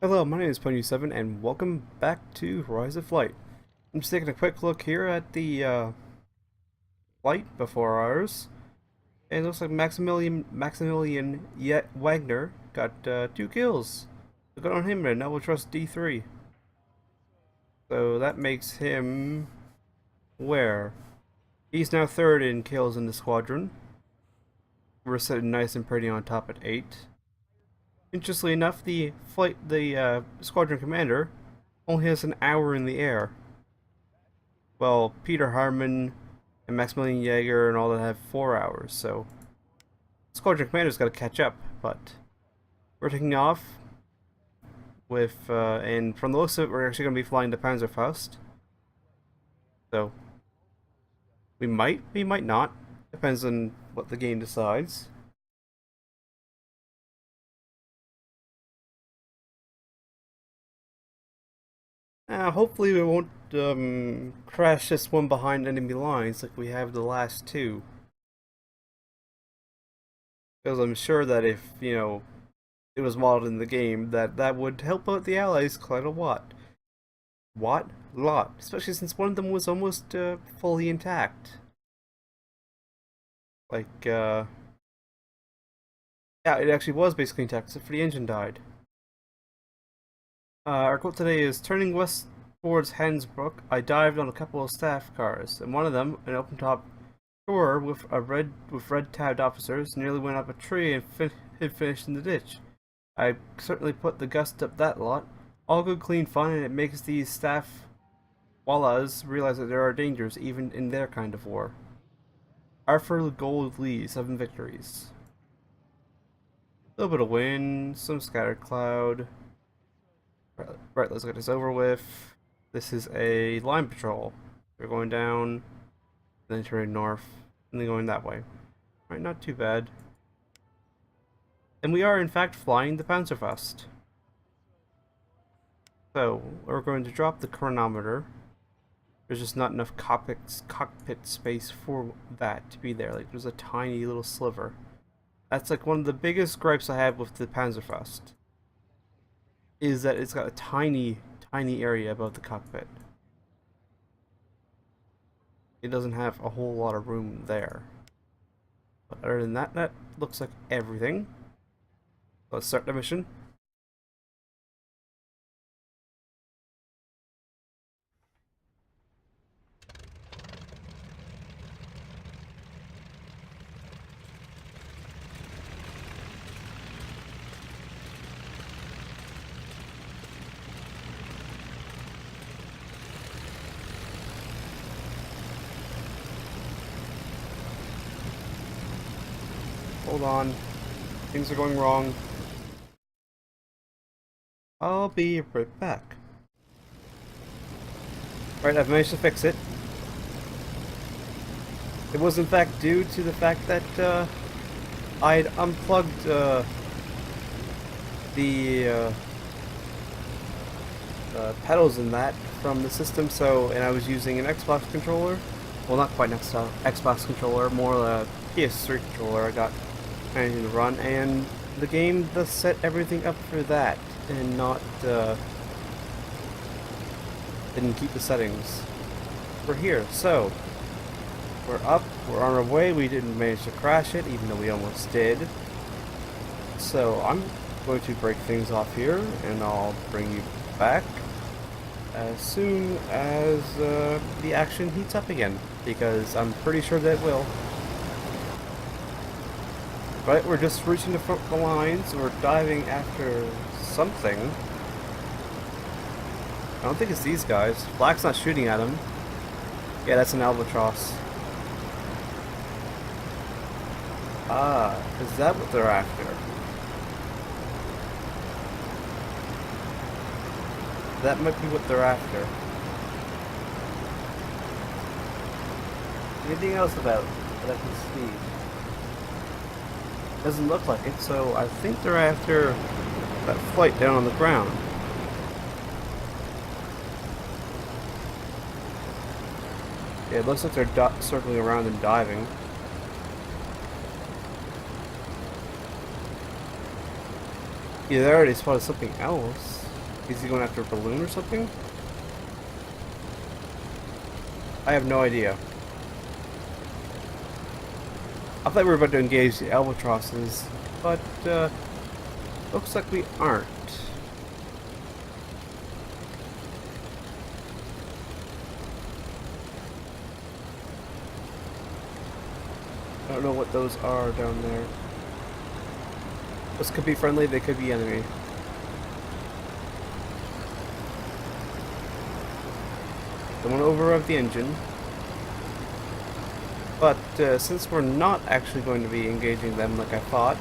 Hello, my name is Pwnyou 7 and welcome back to Rise of Flight. I'm just taking a quick look here at the flight before ours. And it looks like Maximilian yet Wagner got 2 kills. So good on him, and now we'll trust D3. So that makes him where? He's now third in kills in the squadron. We're sitting nice and pretty on top at 8. Interestingly enough, the squadron commander only has an hour in the air. Well, Peter Harmon and Maximilian Jaeger and all that have 4 hours, so squadron commander's got to catch up. But we're taking off with, and from the looks of it, we're actually going to be flying the Panzerfaust. So we might not. Depends on what the game decides. Hopefully we won't crash this one behind enemy lines like we have the last two. Because I'm sure that if, it was modeled in the game, that would help out the allies quite a lot. Lot. Especially since one of them was almost fully intact. Like, yeah, it actually was basically intact, except for the engine died. Our quote today is, turning west towards Hansbrook, I dived on a couple of staff cars, and one of them, an open-top tour with red-tabbed officers, nearly went up a tree and finished in the ditch. I certainly put the gust up that lot. All good clean fun, and it makes these staff wallahs realize that there are dangers even in their kind of war. Arthur Gold Lee, 7 victories. A little bit of wind, some scattered cloud. Right, let's get this over with. This is a line patrol. We're going down, then turning north, and then going that way. Right, not too bad. And we are in fact flying the Panzerfaust. So, we're going to drop the chronometer. There's just not enough cockpit space for that to be there. Like, there's a tiny little sliver. That's like one of the biggest gripes I have with the Panzerfaust. Is that it's got a tiny area above the cockpit. It doesn't have a whole lot of room there. But other than that, that looks like everything. Let's start the mission. Hold on. Things are going wrong. I'll be right back. Right, I've managed to fix it. It was in fact due to the fact that I'd unplugged the pedals in that from the system, and I was using an Xbox controller. Well, not quite an Xbox controller, more a PS3 controller I got managing to run, and the game does set everything up for that, and not, didn't keep the settings. We're here, so, we're up, we're on our way, we didn't manage to crash it, even though we almost did. So, I'm going to break things off here, and I'll bring you back as soon as the action heats up again, because I'm pretty sure that it will. Right, we're just reaching the front of the lines, we're diving after something. I don't think it's these guys. Black's not shooting at him. Yeah, that's an albatross. Ah, is that what they're after? That might be what they're after. Anything else about that I can see? Doesn't look like it, so I think they're after that flight down on the ground. Yeah, it looks like they're circling around and diving. Yeah, they already spotted something else. Is he going after a balloon or something? I have no idea. I thought we were about to engage the albatrosses, but looks like we aren't. I don't know what those are down there. Those could be friendly, they could be enemy. Don't want to overrev the engine. But since we're not actually going to be engaging them like I thought,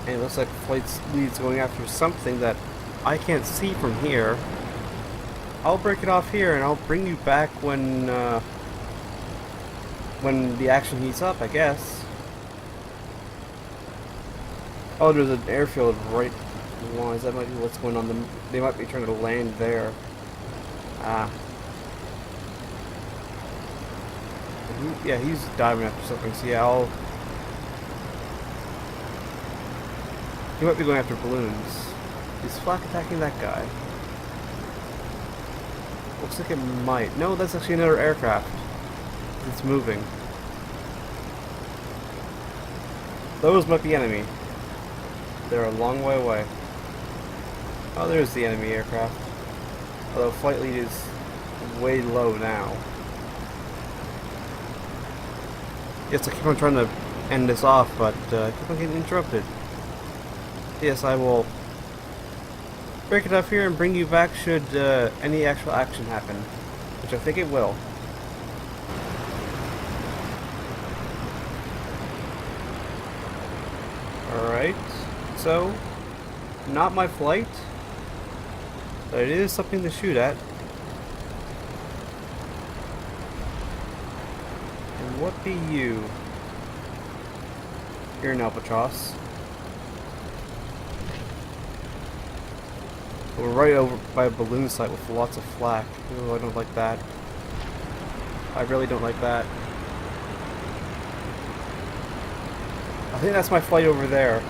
and it looks like flight lead's going after something that I can't see from here, I'll break it off here and I'll bring you back when the action heats up, I guess. Oh, there's an airfield right along. That might be what's going on. They might be trying to land there. Ah. Yeah, he's diving after something, so yeah, he might be going after balloons. Is Flak attacking that guy? Looks like it might. No, that's actually another aircraft. It's moving. Those might be enemy. They're a long way away. Oh, there's the enemy aircraft. Although flight lead is way low now. Yes, I keep on trying to end this off, but I keep on getting interrupted. Yes, I will break it off here and bring you back should any actual action happen, which I think it will. Alright, so, not my flight, but it is something to shoot at. And what be you? You're an albatross. We're right over by a balloon site with lots of flak. Ooh, I don't like that. I really don't like that. I think that's my flight over there.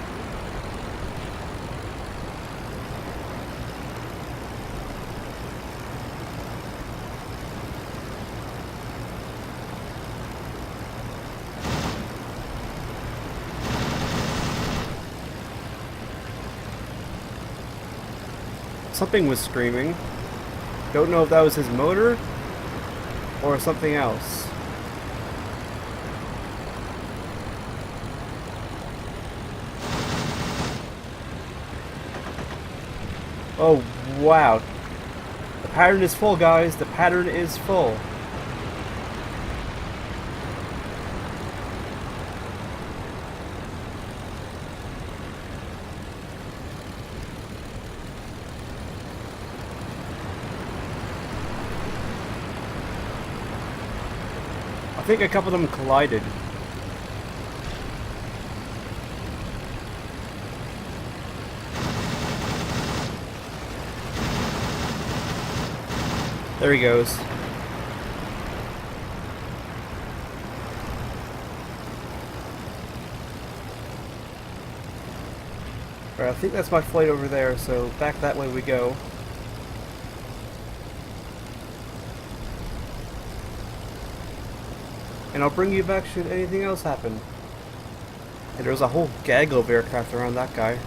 Something was screaming. Don't know if that was his motor or something else. Oh, wow. The pattern is full, guys. The pattern is full. I think a couple of them collided. There he goes. Alright, I think that's my flight over there, so back that way we go. And I'll bring you back should anything else happen. And there's a whole gaggle of aircraft around that guy.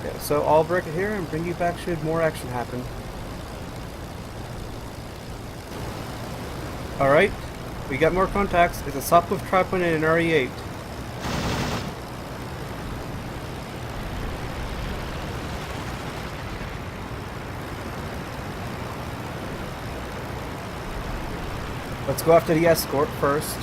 Yeah, so I'll break it here and bring you back should more action happen. Alright, we got more contacts. It's a Sopwith Tripod and an RE-8. Let's go after the escort first.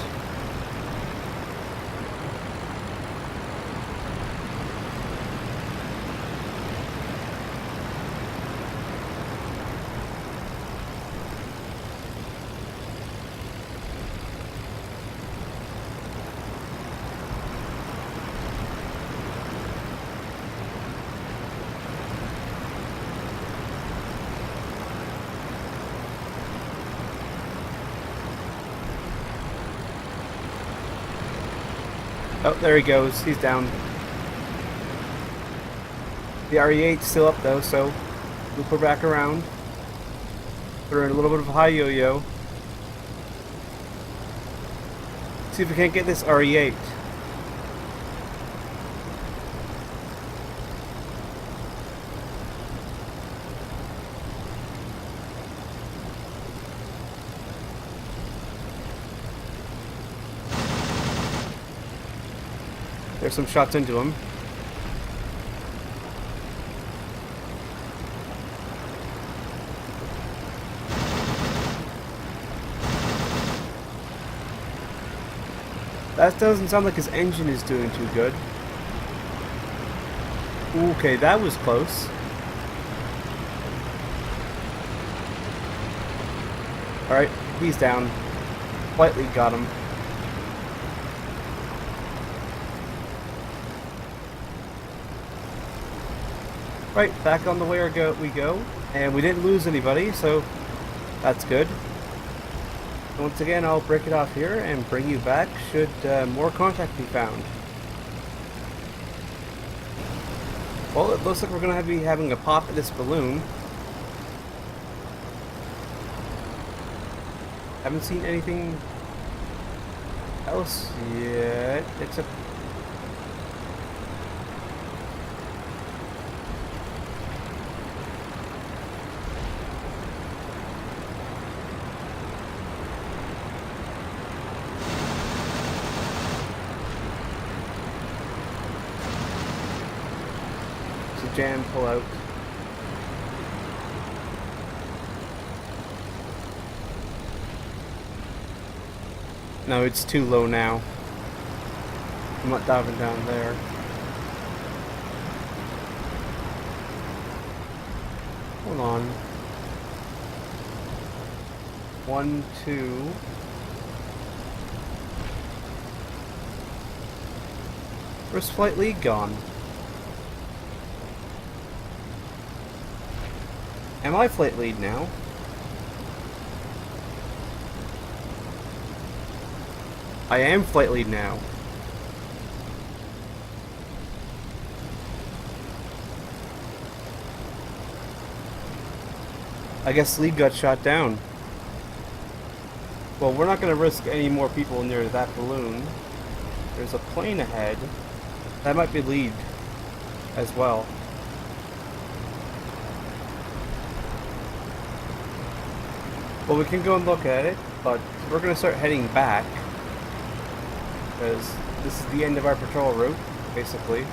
Oh, there he goes. He's down. The RE8's still up though, so loop her back around. Put her in a little bit of a high yo-yo. See if we can't get this RE8. There's some shots into him. That doesn't sound like his engine is doing too good. Okay, that was close. Alright, he's down. Slightly got him. Right, back on the way we go. And we didn't lose anybody, so that's good. Once again, I'll break it off here and bring you back should more contact be found. Well, it looks like we're going to be having a pop at this balloon. Haven't seen anything else yet, except... jam pull out. No, it's too low now. I'm not diving down there. Hold on. 1, 2. Where's flight lead gone? Am I flight lead now? I am flight lead now. I guess lead got shot down. Well, we're not going to risk any more people near that balloon. There's a plane ahead. That might be lead as well. Well, we can go and look at it, but we're going to start heading back, because this is the end of our patrol route, basically.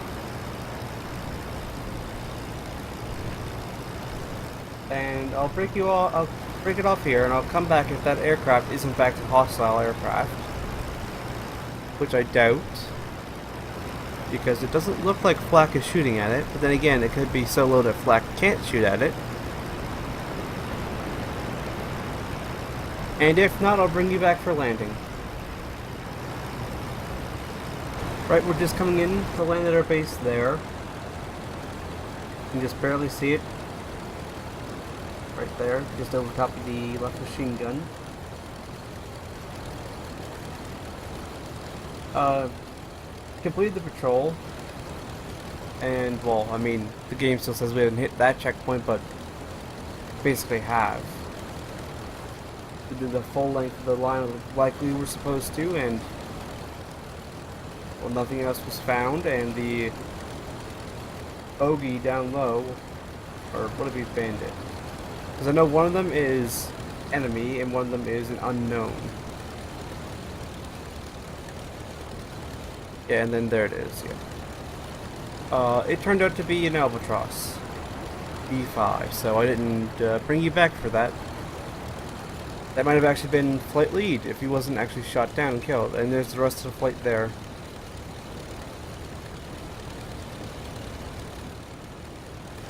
And I'll break it off here, and I'll come back if that aircraft is in fact a hostile aircraft, which I doubt, because it doesn't look like Flak is shooting at it, but then again, it could be so low that Flak can't shoot at it. And if not, I'll bring you back for landing. Right, we're just coming in to land at our base there. You can just barely see it. Right there, just over top of the left machine gun. Completed the patrol. And, well, I mean, the game still says we haven't hit that checkpoint, but basically have. We did the full length of the line like we were supposed to, and well, nothing else was found, and the bogey down low, or what have we bandit? Because I know one of them is enemy and one of them is an unknown. Yeah, and then there it is, yeah. It turned out to be an Albatross B5, so I didn't bring you back for that. That might have actually been flight lead if he wasn't actually shot down and killed. And there's the rest of the flight there.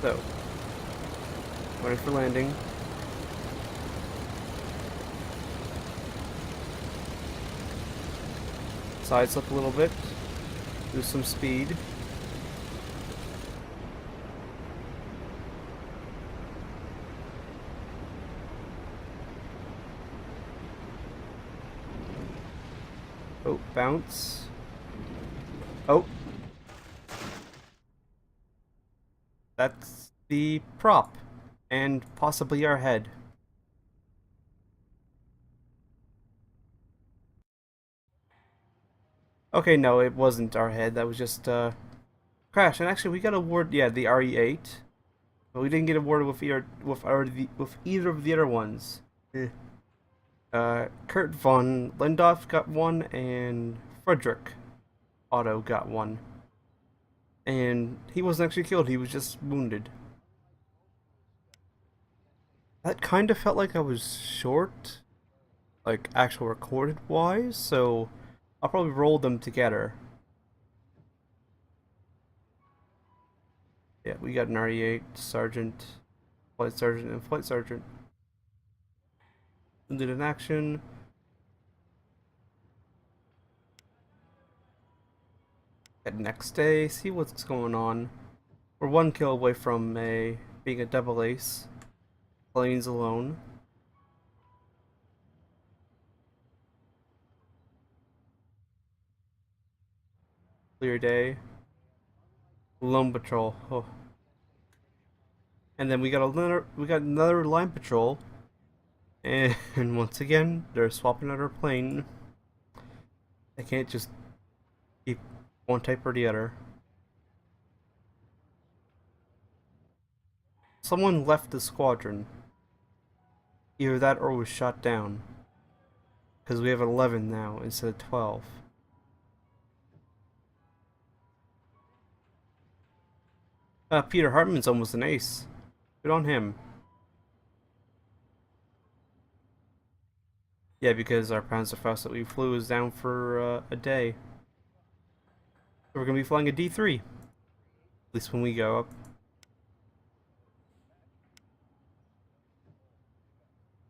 So, ready for landing. Side slip a little bit. Lose some speed. Oh, bounce. Oh, that's the prop. And possibly our head. Okay, no, it wasn't our head. That was just, crash. And actually, we got awarded, yeah, the RE8. But we didn't get awarded with either of the other ones. Eh. Kurt von Lindorf got one, and Frederick Otto got one. And he wasn't actually killed, he was just wounded. That kind of felt like I was short, like actual recorded wise, so I'll probably roll them together. Yeah, we got an RE8, Sergeant, Flight Sergeant, and Flight Sergeant. Wounded in action. At next day, see what's going on. We're one kill away from being a double ace. Planes alone. Clear day. Lone patrol. Oh. And then we got another line patrol. And once again, they're swapping out our plane. They can't just keep one type or the other. Someone left the squadron. Either that or was shot down. Because we have 11 now instead of 12. Peter Hartman's almost an ace. Good on him. Yeah, because our Panzerfaust that we flew is down for a day. So we're going to be flying a D3. At least when we go up.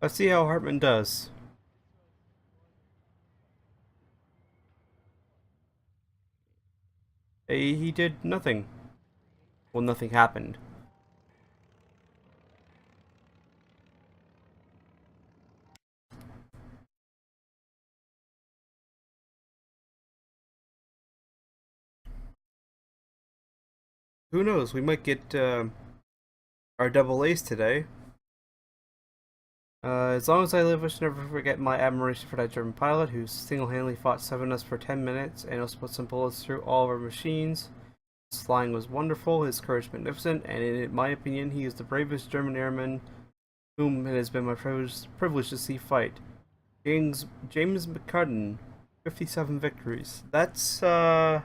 Let's see how Hartman does. He did nothing. Well, nothing happened. Who knows? We might get our double ace today. As long as I live, I should never forget my admiration for that German pilot who single-handedly fought 7 of us for 10 minutes and also put some bullets through all of our machines. His flying was wonderful, his courage magnificent, and in my opinion, he is the bravest German airman whom it has been my privilege to see fight. James McCudden, 57 victories. That's the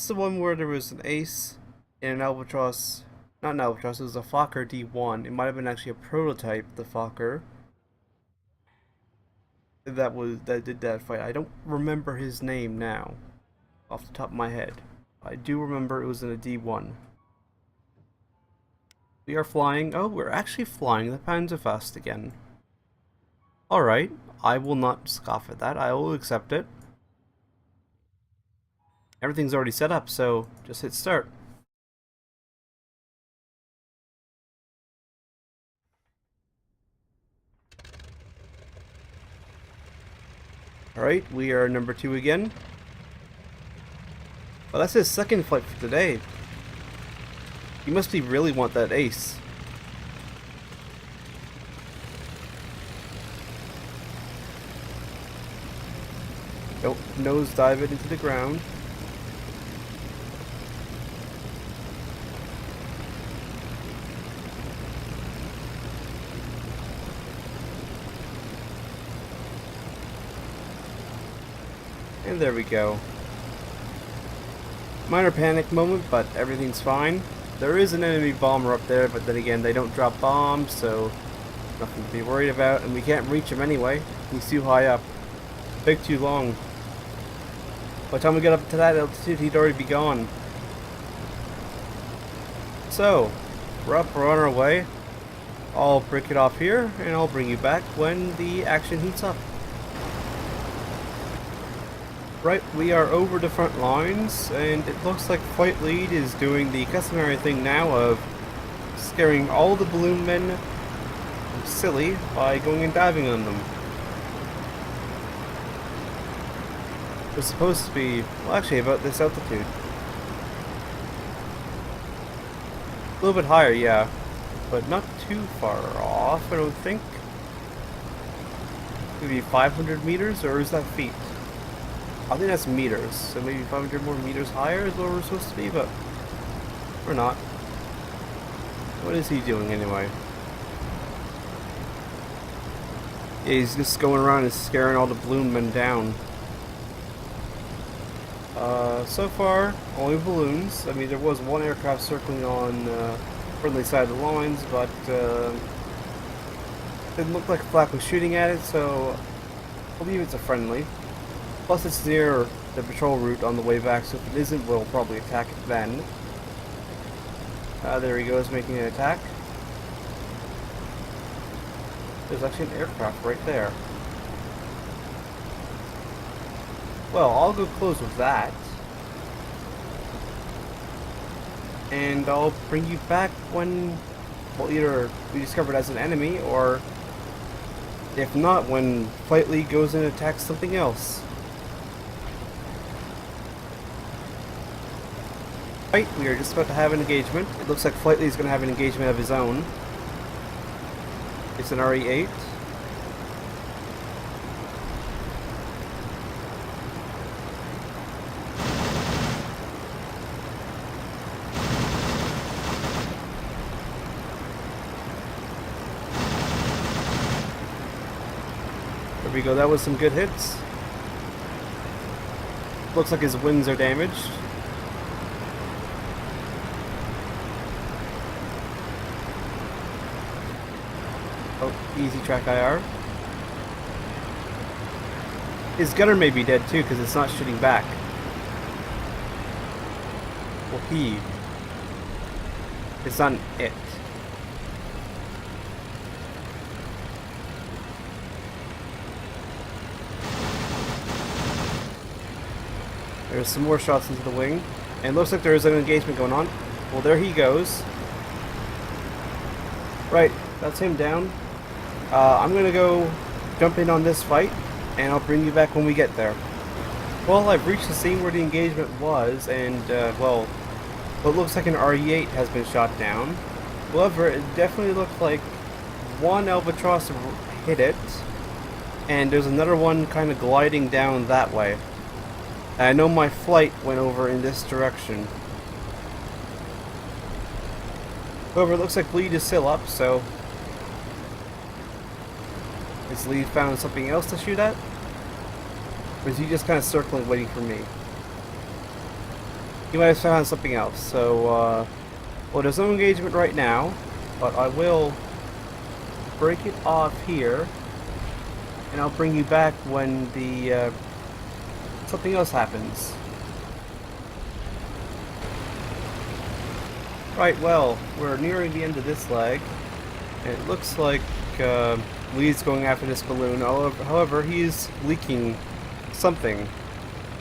one where there was an ace in an Albatross. Not an Albatross, it was a Fokker D1. It might have been actually a prototype, the Fokker. That did that fight. I don't remember his name now, off the top of my head. I do remember it was in a D1. We are flying. Oh, we're actually flying the Panzerfaust again. Alright, I will not scoff at that. I will accept it. Everything's already set up, so just hit start. Alright, we are number 2 again. Well, that's his second flight for today. You must be really want that ace. Don't nose dive it into the ground. And there we go. Minor panic moment, but everything's fine. There is an enemy bomber up there, but then again, they don't drop bombs, so nothing to be worried about, and we can't reach him anyway. He's too high up. Big too long. By the time we get up to that altitude, he'd already be gone. So, we're up, we're on our way. I'll break it off here, and I'll bring you back when the action heats up. Right, we are over the front lines, and it looks like Flight Lead is doing the customary thing now of scaring all the balloon men silly by going and diving on them. We're supposed to be, well, actually about this altitude. A little bit higher, yeah, but not too far off, I don't think. Maybe 500 meters, or is that feet? I think that's meters, so maybe 500 more meters higher is where we're supposed to be, but we're not. What is he doing anyway? Yeah, he's just going around and scaring all the balloon men down. So far, only balloons. I mean, there was one aircraft circling on friendly side of the lines, but didn't look like Flak was shooting at it, so I believe it's a friendly. Plus, it's near the patrol route on the way back, so if it isn't, we'll probably attack it then. There he goes, making an attack. There's actually an aircraft right there. Well, I'll go close with that. And I'll bring you back when, well, either we discover it as an enemy, or if not, when Flight Lead goes and attacks something else. Right, we are just about to have an engagement. It looks like Flight Lead is going to have an engagement of his own. It's an RE-8. There we go, that was some good hits. Looks like his wings are damaged. Oh, easy track IR. His gunner may be dead too, because it's not shooting back. Well, he. It's not an it. There's some more shots into the wing. And it looks like there is an engagement going on. Well, there he goes. Right, that's him down. I'm gonna go jump in on this fight, and I'll bring you back when we get there. Well, I've reached the scene where the engagement was, and, well, what looks like an RE-8 has been shot down. However, it definitely looked like one Albatross hit it, and there's another one kind of gliding down that way. And I know my flight went over in this direction. However, it looks like Bleed is still up, so... Is Lead found something else to shoot at? Or is he just kind of circling, waiting for me? He might have found something else, so, well, there's no engagement right now, but I will break it off here, and I'll bring you back when the, something else happens. Right, well, we're nearing the end of this leg, and it looks like, Lee's going after this balloon. However, he's leaking something.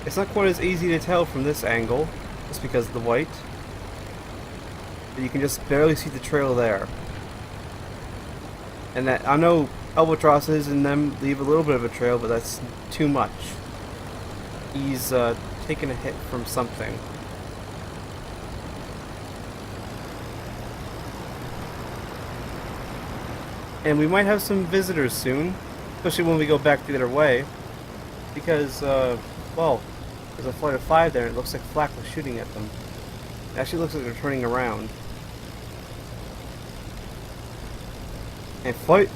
It's not quite as easy to tell from this angle, just because of the white. But you can just barely see the trail there. And that, I know albatrosses and them leave a little bit of a trail, but that's too much. He's taken a hit from something. And we might have some visitors soon, especially when we go back the other way, because, well, there's a flight of 5 there, and it looks like Flak was shooting at them. It actually looks like they're turning around. And Flight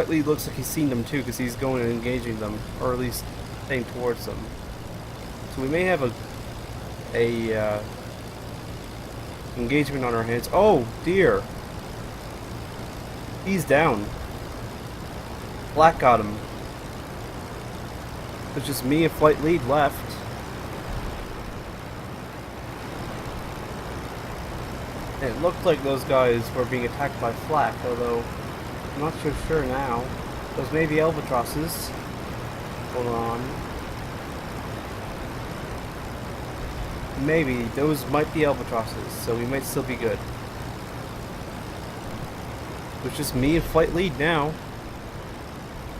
Lead looks like he's seen them too, because he's going and engaging them, or at least heading towards them. So we may have a engagement on our hands. Oh dear! He's down. Black got him. It's just me and Flight Lead left. And it looked like those guys were being attacked by Flak, although I'm not so sure now. Those may be albatrosses. Hold on. Maybe. Those might be albatrosses, so we might still be good. It's just me and Flight Lead now.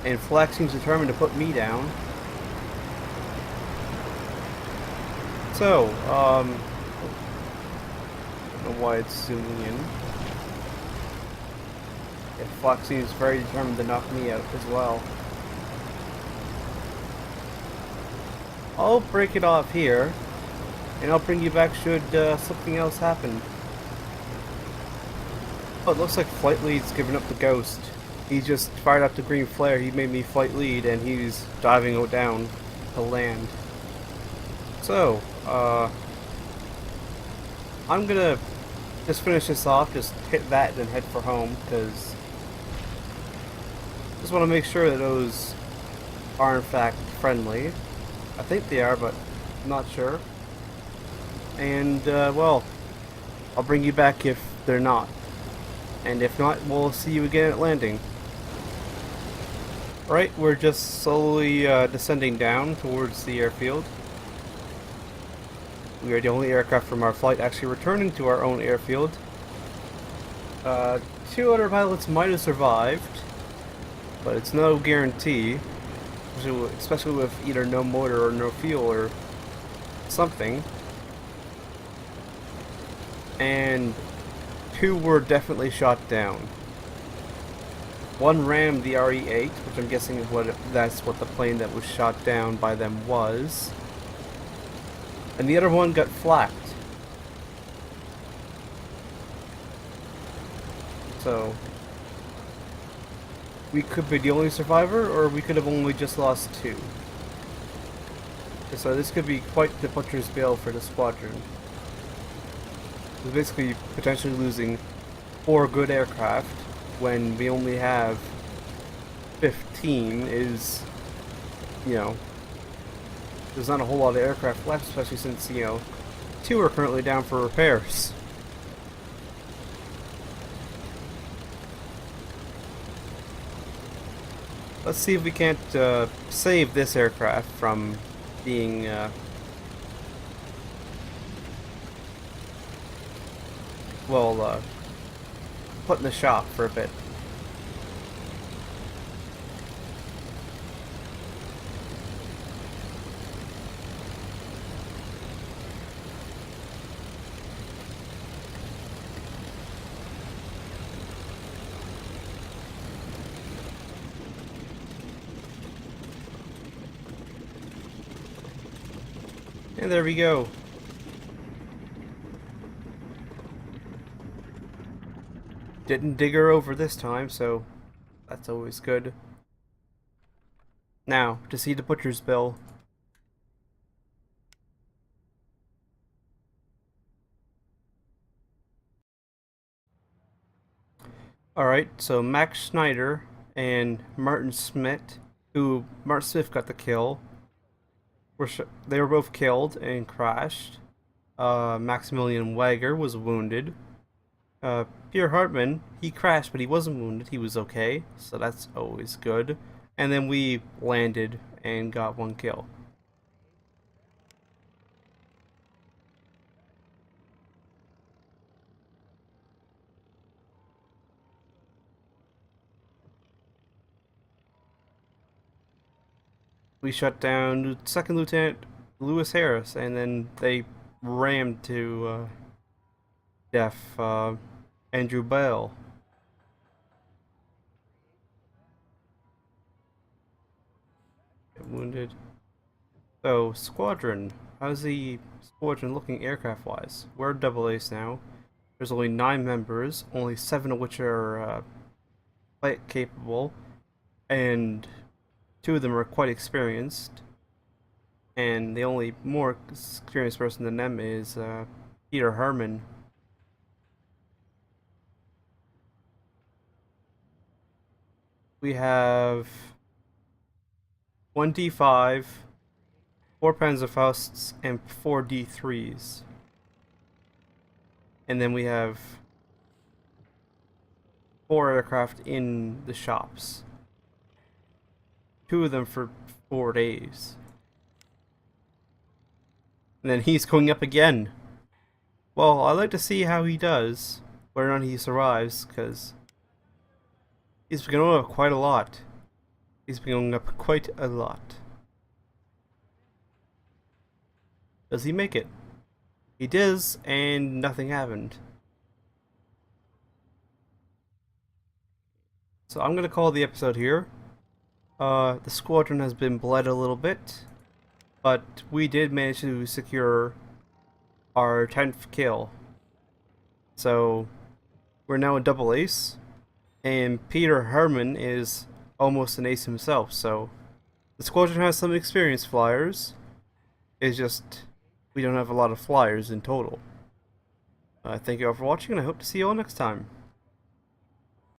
And Flak seems determined to put me down. So, I don't know why it's zooming in. Yeah, Fox seems very determined to knock me out as well. I'll break it off here, and I'll bring you back should something else happen. Oh, it looks like Flight Lead's given up the ghost. He just fired up the green flare, he made me Flight Lead, and he's diving down to land. So, I'm gonna just finish this off, just hit that and then head for home, because just want to make sure that those are in fact friendly. I think they are, but I'm not sure. And, well, I'll bring you back if they're not. And if not, we'll see you again at landing. Right, we're just slowly descending down towards the airfield. We are the only aircraft from our flight actually returning to our own airfield. 2 other pilots might have survived, but it's no guarantee, especially with either no motor or no fuel or something. And 2 were definitely shot down. One rammed the RE-8, which I'm guessing is that's what the plane that was shot down by them was. And the other one got flaked. So, we could be the only survivor, or we could have only just lost 2. So this could be quite the butcher's bill for the squadron. We're basically potentially losing 4 good aircraft when we only have 15 is, you know, there's not a whole lot of aircraft left, especially since, you know, 2 are currently down for repairs. Let's see if we can't save this aircraft from being put in the shop for a bit. And there we go. Didn't dig her over this time, so that's always good. Now, to see the butcher's bill. Alright, so Max Schneider and Martin Smith, Martin Smith got the kill. They were both killed and crashed. Maximilian Wager was wounded. Pierre Hartmann, he crashed, but he wasn't wounded. He was okay, so that's always good. And then we landed and got 1 kill. We shut down 2nd Lieutenant Lewis Harris, and then they rammed to death Andrew Bell. Wounded. So, squadron. How's the squadron looking aircraft-wise? We're double ace now. There's only 9 members, only 7 of which are flight capable, and 2 of them are quite experienced. And the only more experienced person than them is Peter Herman. We have 1 D5, 4 Panzerfausts, and 4 D3s. And then we have 4 aircraft in the shops. 2 of them for 4 days. And then he's going up again. Well, I'd like to see how he does, whether or not he survives, because he's been going up quite a lot. He's been going up quite a lot. Does he make it? He does, and nothing happened. So I'm gonna call the episode here. The squadron has been bled a little bit, but we did manage to secure our 10th kill. So we're now a double ace, and Peter Herman is almost an ace himself. So the squadron has some experienced flyers. It's just we don't have a lot of flyers in total. Thank you all for watching, and I hope to see you all next time.